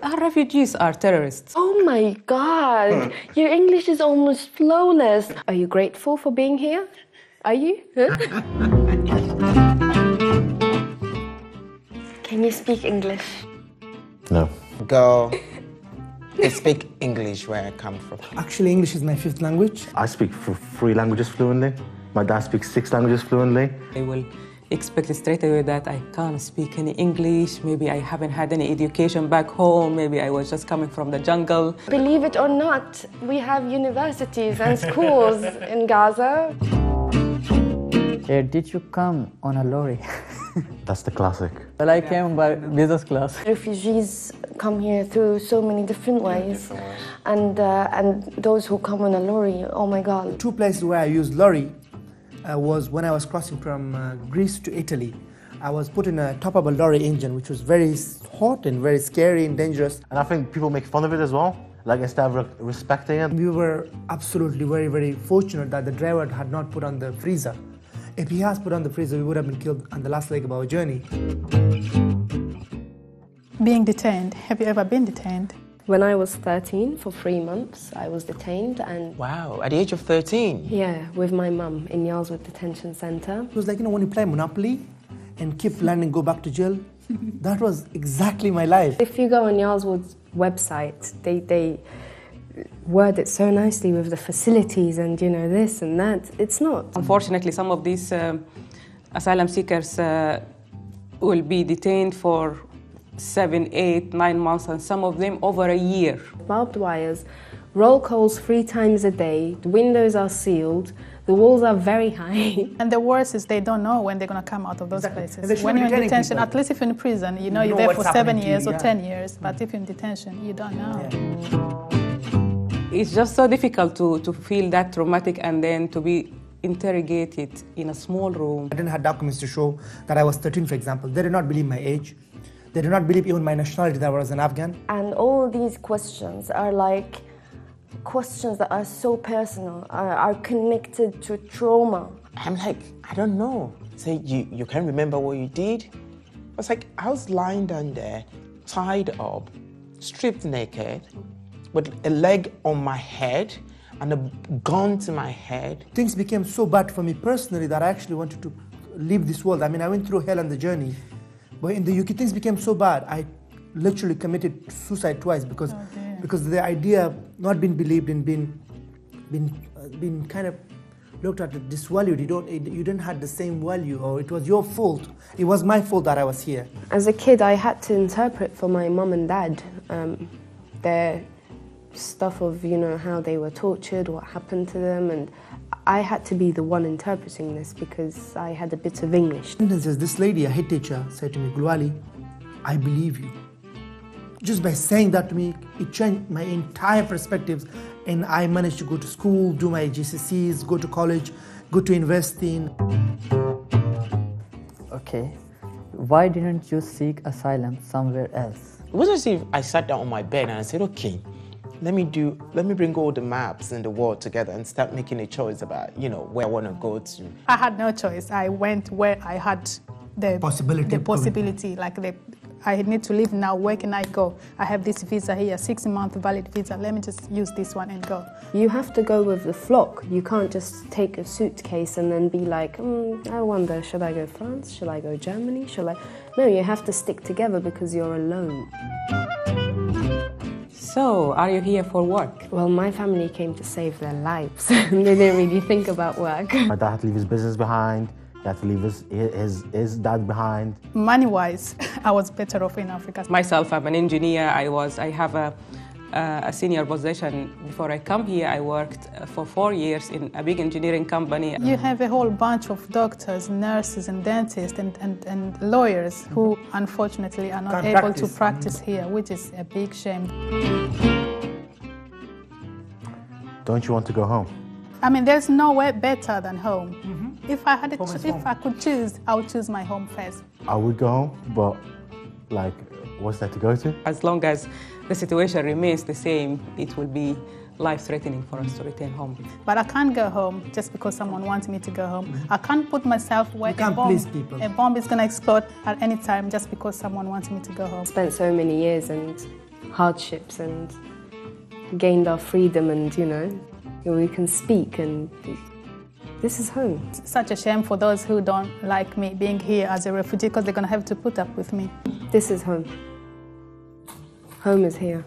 Refugees are terrorists. Oh my God, your English is almost flawless. Are you grateful for being here? Are you? Huh? Can you speak English? No. Girl, they speak English where I come from. Actually, English is my fifth language. I speak 3 languages fluently. My dad speaks 6 languages fluently. They will expect straight away that I can't speak any English, maybe I haven't had any education back home, maybe I was just coming from the jungle. Believe it or not, we have universities and schools in Gaza. Did you come on a lorry? That's the classic. Well, I came by business class. Refugees come here through so many different ways. And those who come on a lorry, oh my God. 2 places where I used lorry was when I was crossing from Greece to Italy. I was put in a top of a lorry engine, which was very hot and very scary and dangerous. And I think people make fun of it as well, like instead of respecting it. We were absolutely very, very fortunate that the driver had not put on the freezer. If he has put on the freezer, we would have been killed on the last leg of our journey. Being detained. Have you ever been detained? When I was 13, for 3 months, I was detained and... Wow, at the age of 13? Yeah, with my mum in Yarlswood Detention Centre. It was like, when you play Monopoly and keep learning, go back to jail. That was exactly my life. If you go on Yarlswood's website, they word it so nicely with the facilities and, this and that. It's not. Unfortunately, some of these asylum seekers will be detained for 7, 8, 9 months, and some of them over a year. Barbed wires, roll calls 3 times a day, the windows are sealed, the walls are very high. And the worst is they don't know when they're going to come out of those places. When you're in detention, at least if you're in prison, you're there for 7 years or 10 years. But if you're in detention, you don't know. Yeah. It's just so difficult to feel that traumatic and then to be interrogated in a small room. I didn't have documents to show that I was 13, for example. They did not believe my age. They did not believe even my nationality, that I was an Afghan. And all these questions are like questions that are so personal, are connected to trauma. I'm like, I don't know. Say, you can't remember what you did? I was like, I was lying down there, tied up, stripped naked, with a leg on my head and a gun to my head. Things became so bad for me personally that I actually wanted to leave this world. I mean, I went through hell on the journey. But in the UK, things became so bad, I literally committed suicide twice because the idea of not being believed and being kind of looked at, disvalued. You didn't have the same value, or it was your fault. It was my fault that I was here. As a kid, I had to interpret for my mum and dad their stuff of, how they were tortured, what happened to them, and I had to be the one interpreting this because I had a bit of English. This lady, a head teacher, said to me, Gulwali, I believe you. Just by saying that to me, it changed my entire perspectives, and I managed to go to school, do my GCSEs, go to college, go to university. Okay, why didn't you seek asylum somewhere else? It wasn't as if I sat down on my bed and I said, okay, let me bring all the maps in the world together and start making a choice about, where I want to go to. I had no choice. I went where I had the possibility. I need to leave now. Where can I go? I have this visa here, 6-month valid visa. Let me just use this one and go. You have to go with the flock. You can't just take a suitcase and then be like, I wonder, should I go France? Should I go Germany? No, you have to stick together because you're alone. So, are you here for work? Well, my family came to save their lives. They didn't really think about work. My dad had to leave his business behind. He had to leave his dad behind. Money-wise, I was better off in Africa. Myself, I'm an engineer. I have a senior position. Before I come here, I worked for 4 years in a big engineering company. You have a whole bunch of doctors, nurses, and dentists, and lawyers who, unfortunately, are not able to practice here, which is a big shame. Don't you want to go home? I mean, there's nowhere better than home. If I could choose, I would choose my home first. I would go home, but what's there to go to? As long as the situation remains the same, it will be life-threatening for us to return home. But I can't go home just because someone wants me to go home. I can't put myself where a bomb is going to explode at any time just because someone wants me to go home. I spent so many years and hardships and gained our freedom, and we can speak, and this is home. It's such a shame for those who don't like me being here as a refugee, because they're going to have to put up with me. This is home. Home is here.